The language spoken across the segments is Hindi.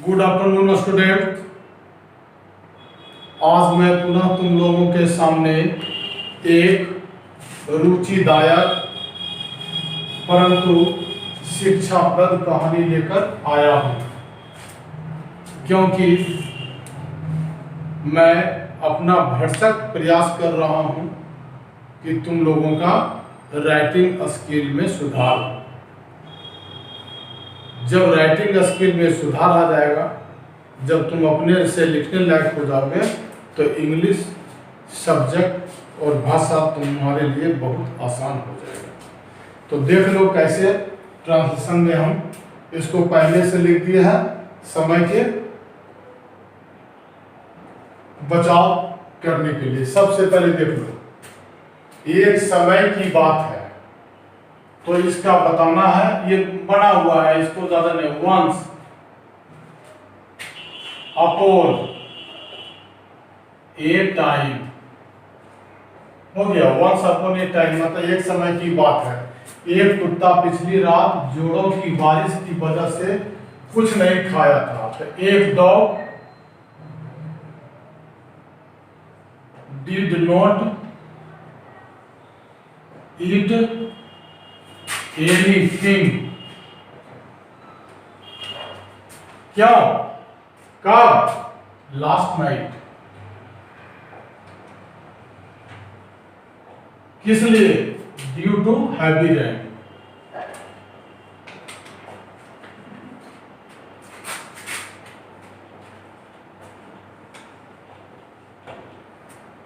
Good afternoon student. आज मैं पुनः तुम लोगों के सामने एक रुचिदायक परंतु शिक्षाप्रद कहानी लेकर आया हूँ, क्योंकि मैं अपना भरसक प्रयास कर रहा हूँ कि तुम लोगों का राइटिंग स्किल में सुधार हो। जब राइटिंग स्किल में सुधार आ जाएगा, जब तुम अपने से लिखने लायक हो जाओगे, तो इंग्लिश सब्जेक्ट और भाषा तुम्हारे लिए बहुत आसान हो जाएगा। तो देख लो कैसे ट्रांसलेशन में हम इसको पहले से लिख दिए हैं। समय के बचाव करने के लिए सबसे पहले देख लो, एक समय की बात है तो इसका बताना है। ये बना हुआ है, इसको ज्यादा नहीं, वंस अपॉन ए टाइम हो गया। वंस अपॉन ए टाइम मतलब एक समय की बात है। एक कुत्ता पिछली रात जोड़ों की बारिश की वजह से कुछ नहीं खाया था, तो एक dog did not eat anything. क्यों? कब? Last night. किस लिए? Due to heavy rain.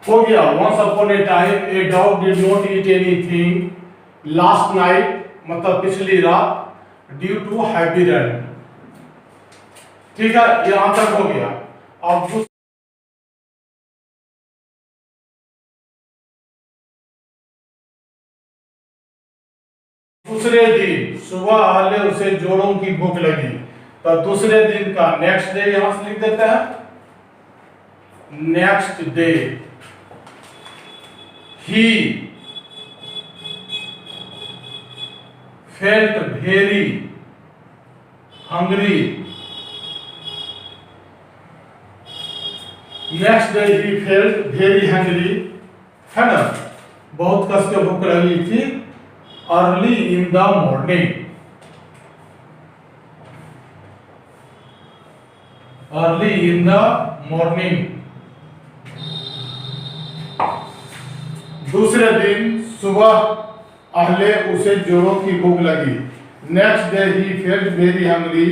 हो गया। Once upon a time a dog did not eat anything last night मतलब पिछली रात, ड्यू टू हैवी रेन। ठीक है, यहां तक हो गया। अब दूसरे दिन सुबह पहले उसे जोड़ों की भूख लगी, तो दूसरे दिन का नेक्स्ट डे यहां से लिख देते हैं। Next day he felt very hungry. Next day he felt very hungry, है ना, बहुत कस के भूख लगी थी। Early in the morning, early in the morning. दूसरे दिन सुबह पहले उसे जोरों की भूख लगी। Next day he felt very hungry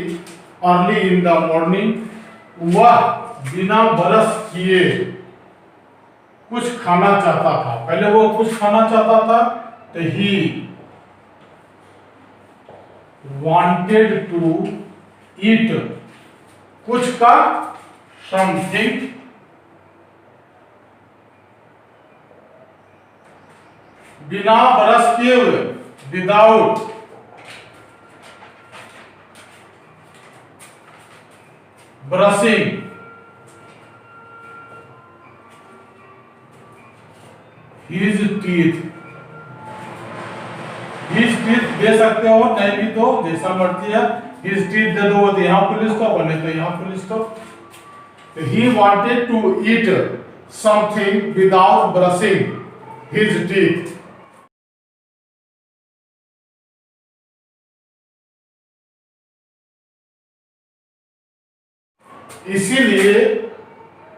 early in the morning. वह बिना ब्रश किए कुछ खाना चाहता था। पहले वो कुछ खाना चाहता था, तो ही wanted to eat कुछ का something। बिना ब्रश किए हुए, without brushing his teeth। his teeth दे सकते हो, नहीं भी तो जैसा मर्जी है। his teeth दे दो तो यहाँ पुलिस को, बने तो यहाँ पुलिस को। he wanted to eat something without brushing his teeth। इसीलिए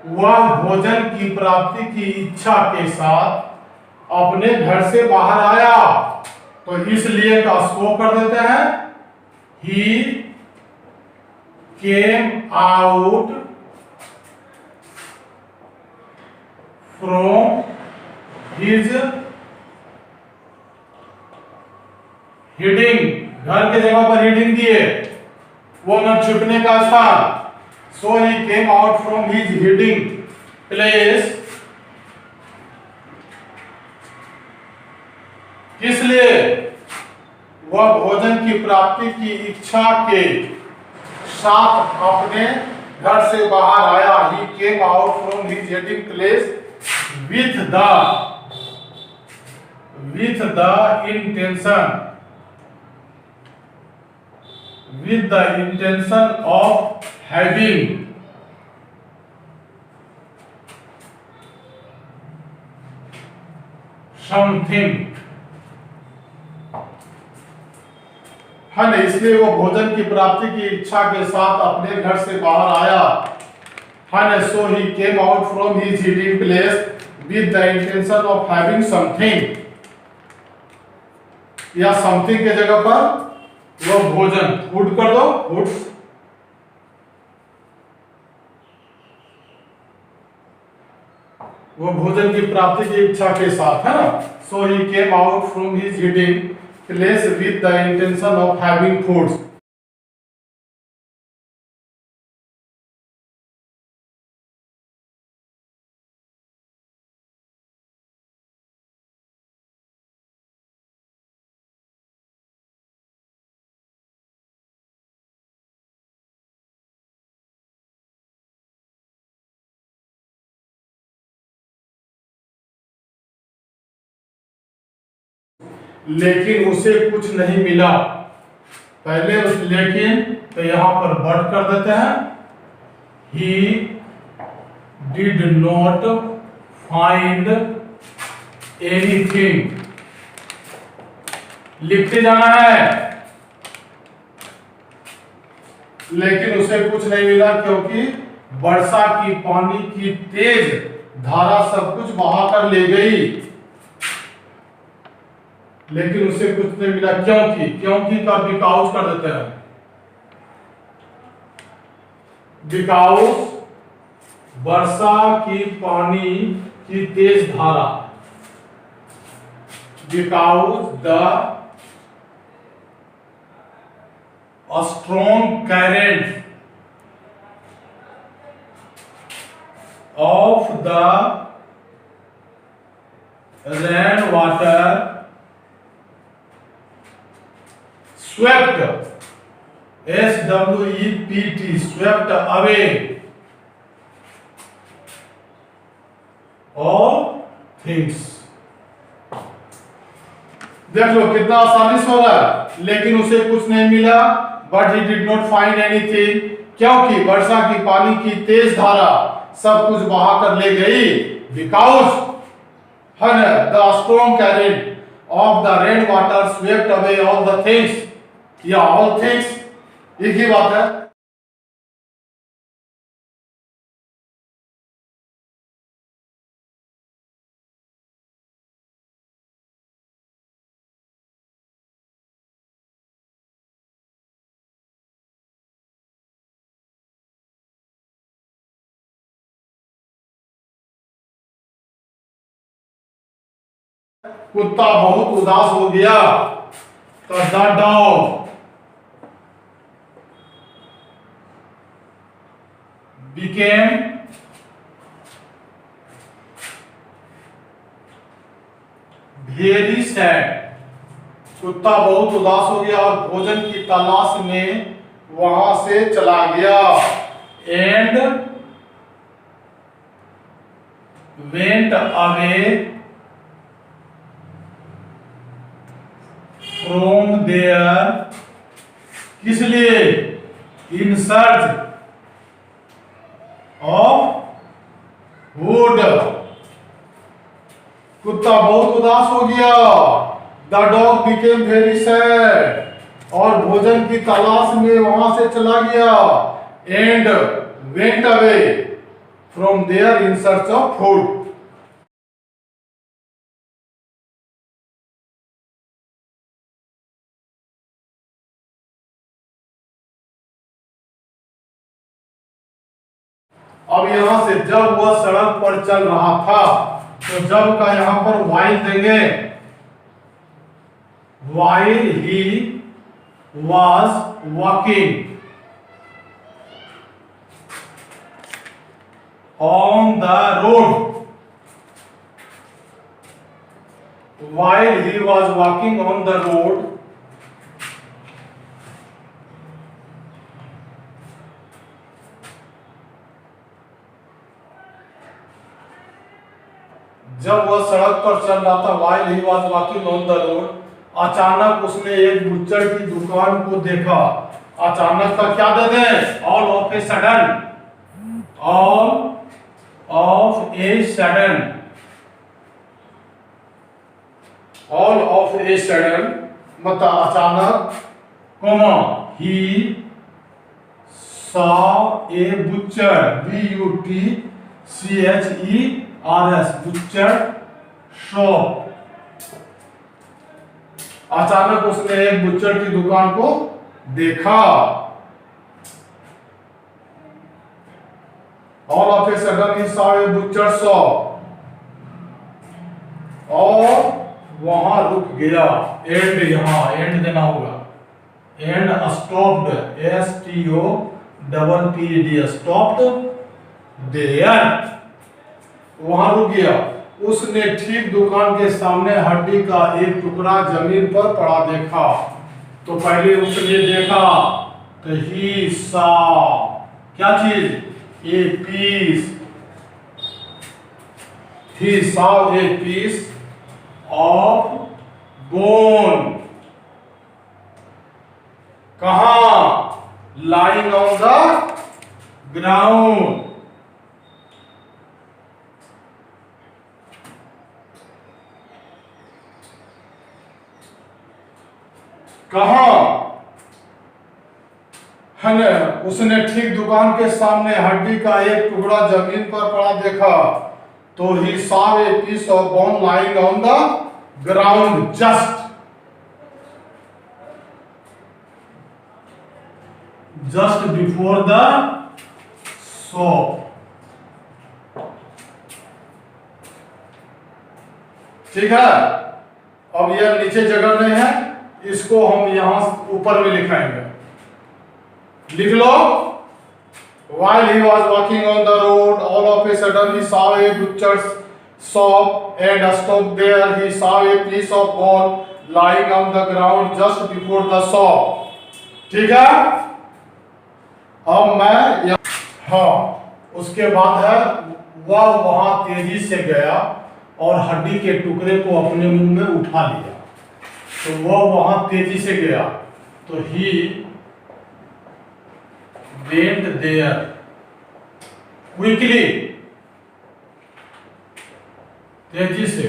वह भोजन की प्राप्ति की इच्छा के साथ अपने घर से बाहर आया। तो इसलिए का स्को कर देते हैं। He came out from his hiding. घर के जगह पर हिडिंग दिए, वो न छुपने का स्थान। So he came out from his hiding place। किस लिए? वह भोजन की प्राप्ति की इच्छा के साथ अपने घर से बाहर आया। He came out from his hiding place with the intention with the intention of having something, है ना, इसलिए वो भोजन की प्राप्ति की इच्छा के साथ अपने घर से बाहर आया, है ना। So he came out from his eating place with the intention of having something, या समथिंग के जगह पर वो भोजन, फूड कर दो, फूड्स, वो भोजन की प्राप्ति की इच्छा के साथ, है ना। So he came out from his eating place with the intention of having foods. लेकिन उसे कुछ नहीं मिला, पहले उस लेकिन तो यहां पर बट कर देते हैं, he did not find anything, लिखते जाना है, लेकिन उसे कुछ नहीं मिला क्योंकि वर्षा की पानी की तेज धारा सब कुछ बहाकर ले गई, लेकिन उसे कुछ नहीं मिला क्योंकि, क्योंकि का बिकॉज कर देते हैं, बिकॉज वर्षा की पानी की तेज धारा, because the strong current of the rain water swept, SWEPT, swept away all things। देख लो कितना आसानी से हो रहा है, लेकिन उसे कुछ नहीं मिला, but he did not find anything, क्योंकि वर्षा की पानी की तेज धारा सब कुछ बहाकर ले गई, because the strong current of the rain water swept away all the things, या all things एक ही बात है। कुत्ता बहुत उदास हो गया, तो the dog became very sad, कुत्ता बहुत उदास हो गया और भोजन की तलाश में वहां से चला गया, and went away from there, किस लिए, इन सर्च ऑफ वुड, कुत्ता बहुत उदास हो गया, the dog became very sad, और भोजन की तलाश में वहां से चला गया, and went away from there in search of food. अब यहां से जब वह सड़क पर चल रहा था, तो जब का यहां पर वाइल देंगे, while he was walking on the road, while he was walking on the road, जब वह सड़क पर चल रहा था, while he was walking on the road, अचानक उसने एक बुच्चड़ की दुकान को देखा, अचानक का क्या दे दें, all of a sudden, all of a sudden, all of a sudden मतलब अचानक, comma he saw a butcher, B-U-T-C-H-E-R-S, butcher shop, अचानक उसने एक बुच्चर की दुकान को देखा। All of a sudden he saw a butcher shop, और वहां रुक गया। एंड, यहां एंड देना होगा, and stopped, STOPPED, stopped there, वहां रुक गया। उसने ठीक दुकान के सामने हड्डी का एक टुकड़ा जमीन पर पड़ा देखा। तो पहले उसने देखा तो ही सॉ क्या चीज, a piece, he saw a piece of bone, कहां, लाइंग ऑन द ग्राउंड, कहां है ना, उसने ठीक दुकान के सामने हड्डी का एक टुकड़ा जमीन पर पड़ा देखा। तो he saw a piece of bone lying on the ground just before the shop. ठीक है, अब यह नीचे जगह नहीं है, इसको हम यहां ऊपर में लिखाएंगे। लिख लो, while he was walking on the road, all of a sudden he saw a butcher's shop and stopped there. He saw a piece of bone lying on the ground just before the shop. ठीक है, अब मैं हाँ, उसके बाद है वह वहां तेजी से गया और हड्डी के टुकड़े को अपने मुंह में उठा लिया। तो वह वहां तेजी से गया, तो ही went there quickly, तेजी से,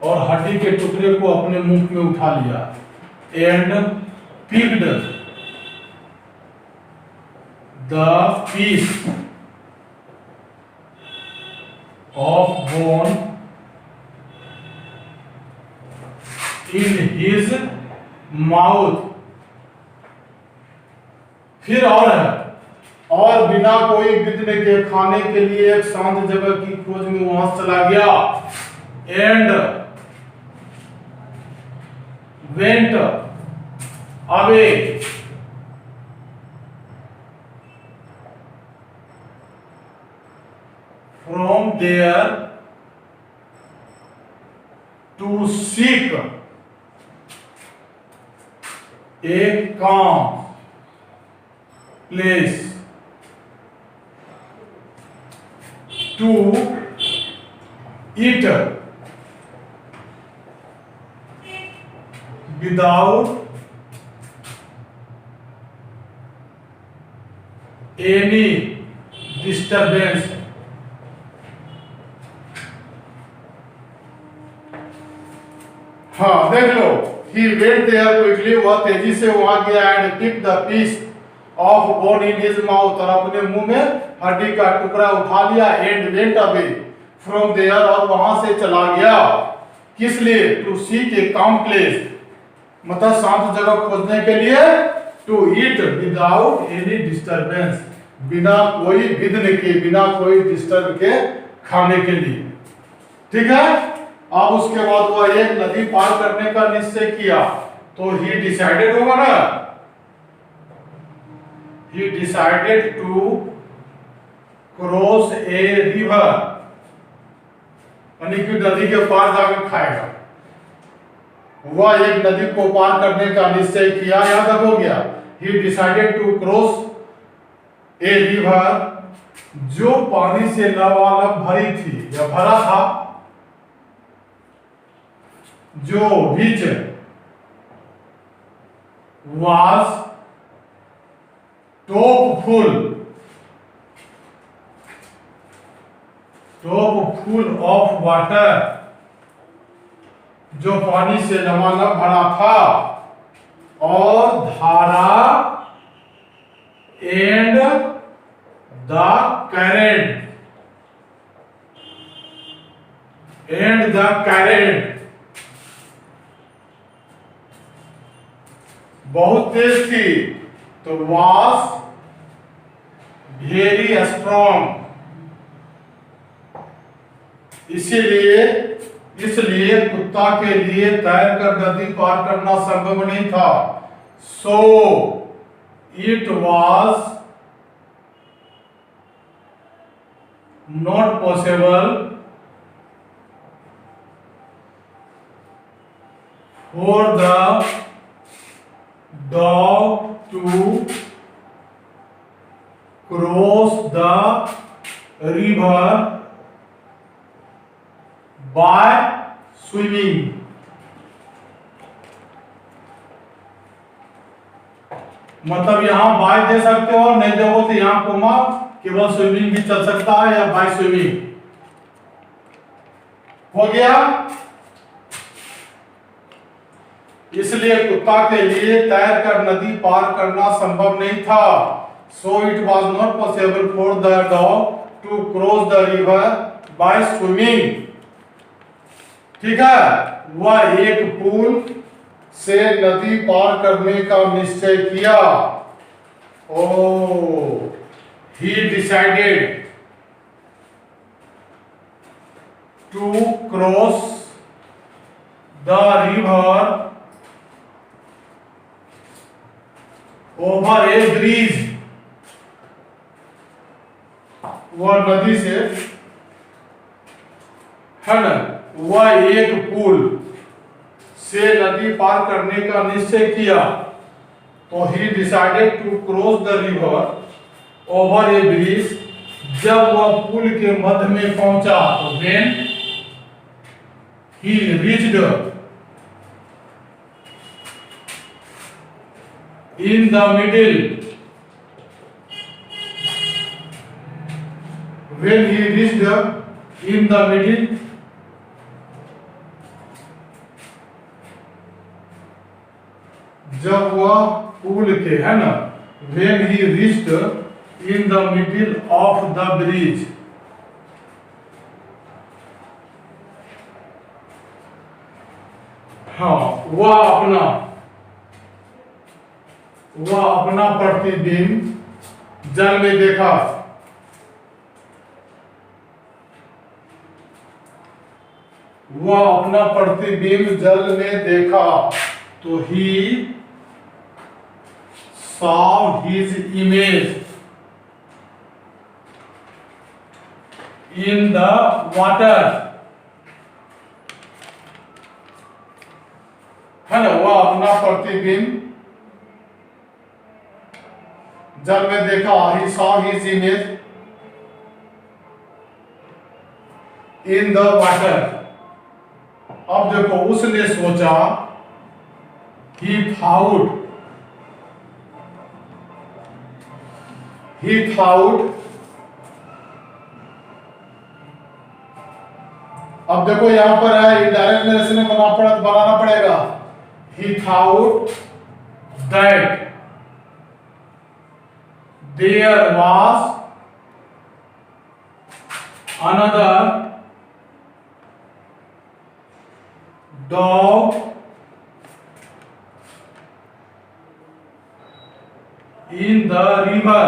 और हड्डी के टुकड़े को अपने मुंह में उठा लिया। And picked the piece of bone in his mouth, फिर और बिना कोई विघ्न के खाने के लिए एक शांत जगह की खोज में वहां चला गया। And went away from there to seek a calm place to eat without any disturbance. हाँ देख लो, he went there quickly, वह तेजी से वहां गया and picked the piece of bone in his mouth, और अपने मुंह में हड्डी का टुकड़ा उठा लिया। And went away from there, और वहां से चला गया। किस लिए, टू सीक ए काम प्लेस, मतलब शांत जगह खोजने के लिए। To eat without any disturbance, बिना कोई विघ्न के, बिना कोई डिस्टर्ब के खाने के लिए। ठीक है, अब उसके बाद वह एक नदी पार करने का निश्चय किया। तो ही डिसाइडेड होगा ना, he decided to cross a river, यानी कि नदी के पार जाकर खाएगा। वह एक नदी को पार करने का निश्चय किया, यहां तक हो गया। he decided to cross a river, जो पानी से लबालब भरी थी या भरा था, जो which was top full of water, जो पानी से लबालब भरा था, और धारा एंड द करेंट बहुत तेज थी, तो वाज वेरी स्ट्रॉन्ग। इसलिए कुत्ता के लिए तैरकर नदी पार करना संभव नहीं था। So it was not possible for the dog to cross the river by swimming। मतलब यहां बाय दे सकते हो, नहीं देखो तो यहां कोमा केवल स्विमिंग भी चल सकता है या बाय स्विमिंग। हो गया। इसलिए कुत्ता के लिए तैरकर नदी पार करना संभव नहीं था। So it was not possible for the dog to cross the river by swimming. ठीक है। वह एक पुल से नदी पार करने का निश्चय किया। He decided to cross the river over a bridge. वह नदी से, है ना, वह एक पुल से नदी पार करने का निश्चय किया। तो he decided to cross the river over a bridge. जब वह पुल के मध्य में पहुंचा, तो when he reached in the middle, when he reached in the middle, जब वह पुल के, है ना, when he reached in the middle of the bridge, हाँ, वह अपना प्रतिबिंब जल में देखा। वह अपना प्रतिबिंब जल में देखा। तो ही saw his image in the water, है ना। वह अपना प्रतिबिंब जल में देखा। he saw his image in the water। अब देखो, उसने सोचा, he thought अब देखो यहां पर है, इनडायरेक्ट नरेशन बनाना पड़ेगा। he thought that there was another dog in the river।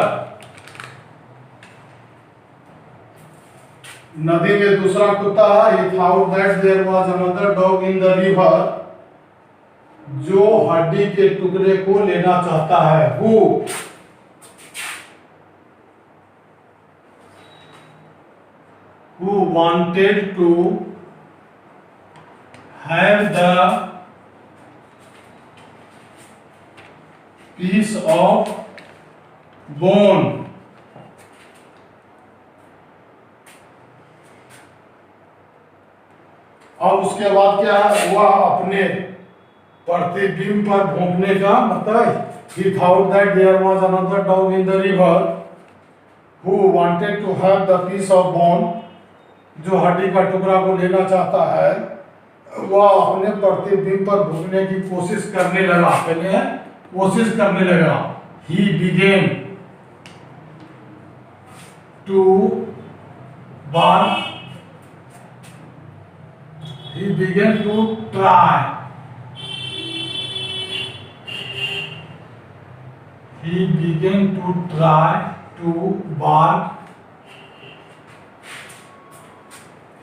नदी में दूसरा कुत्ता है। he thought that there was another dog in the river, जो हड्डी के टुकड़े को लेना चाहता है। who wanted to have the piece of bone। अब उसके बाद क्या है, वह अपने प्रतिबिंब पर भोंकने का मतलब He thought that there was another dog in the river who wanted to have the piece of bone. जो हड्डी का टुकड़ा को लेना चाहता है वह अपने प्रतिबिंब पर भूखने की कोशिश करने लगा, पहले कोशिश करने लगा। He began to bark. He began to try. He began to try to bark.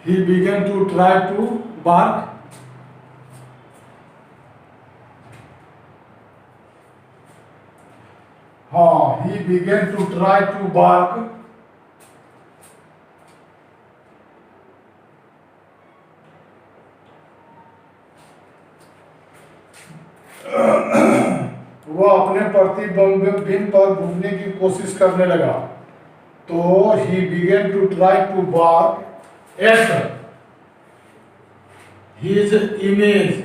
He began to try to bark. He began to try to bark. वह अपने प्रतिबिंब पर घूमने की कोशिश करने लगा। तो he began to try to bark at his image।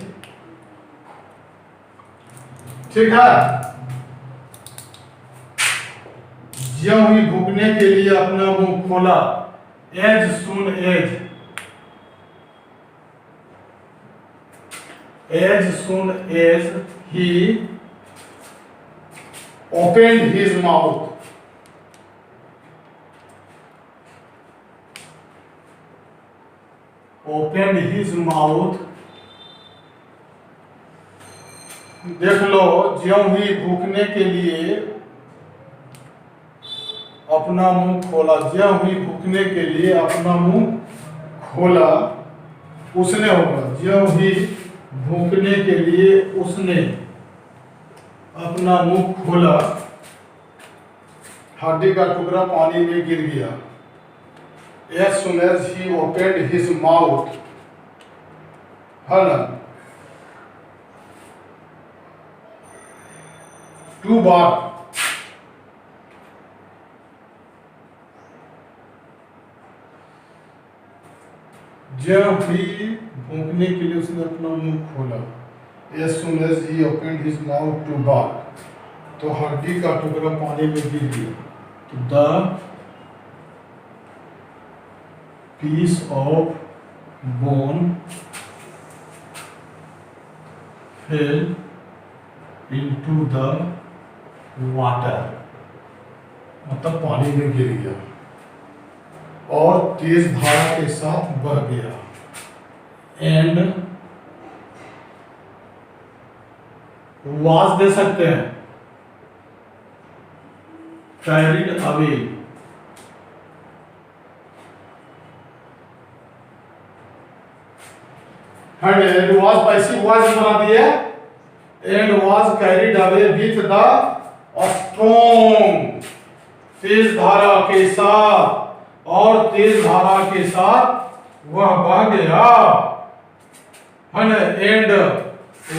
ठीक है, ज्यों ही भूखने के लिए अपना मुंह खोला, as soon as he opened his mouth, देख लो, ज्यों ही भूखने के लिए अपना मुंह खोला, ज्यों ही भूखने के लिए अपना मुंह खोला उसने होगा, ज्यों ही भूखने के लिए उसने अपना मुंह खोला, हड्डी का टुकड़ा पानी में गिर गया। As soon as he opened his mouth, है ना, to bark, जब भी भूखने के लिए उसने अपना मुंह खोला, as soon as he opened his mouth to bark, तो हड्डी का टुकड़ा पानी में गिर गया। तो the piece of bone fell into the water, मतलब पानी में गिर गया और तेज धारा के साथ बह गया। एंड वाज दे सकते हैं, carried away, and was passive voice बना दिए, and was carried away with the strong, तेज धारा के साथ, और तेज धारा के साथ वह बह गया। And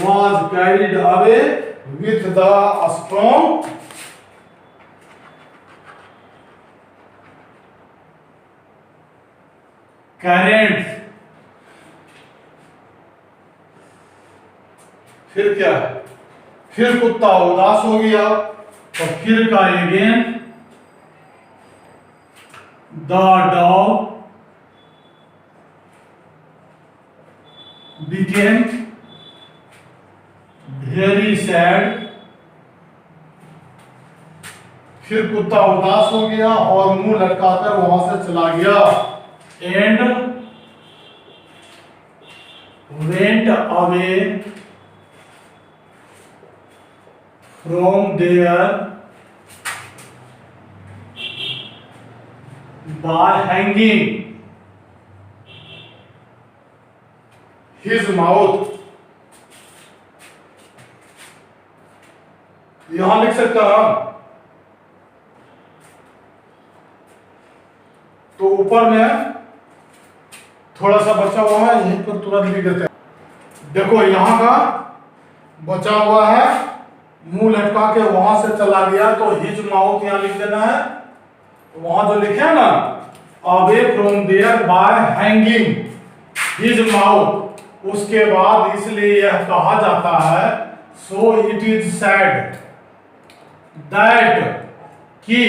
was carried away with the strong current. फिर क्या है, फिर कुत्ता उदास हो गया, और फिर का again the dog became very sad, फिर कुत्ता उदास हो गया और मुंह लटकाकर वहां से चला गया। And went away from there by hanging his mouth. यहां लिख सकता हूं, तो ऊपर में थोड़ा सा बचा हुआ है, यहीं पर तुरंत लिख देते हैं। देखो यहां का बचा हुआ है, मुंह लटका के वहां से चला गया, तो हिज माउथ यहां लिख देना है। वहां जो लिखे ना, away from there by hanging his mouth, उसके बाद इसलिए यह कहा जाता है so it is said, that कि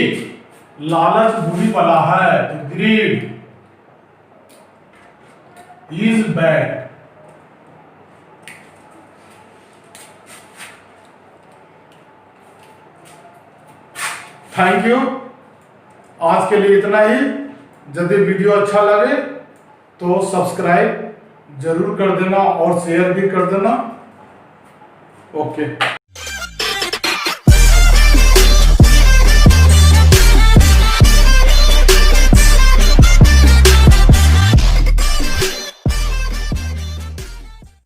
लालच बुरी बला है, तो greed is bad. Thank you. आज के लिए इतना ही। यदि वीडियो अच्छा लगे तो सब्सक्राइब जरूर कर देना और शेयर भी कर देना। ओके।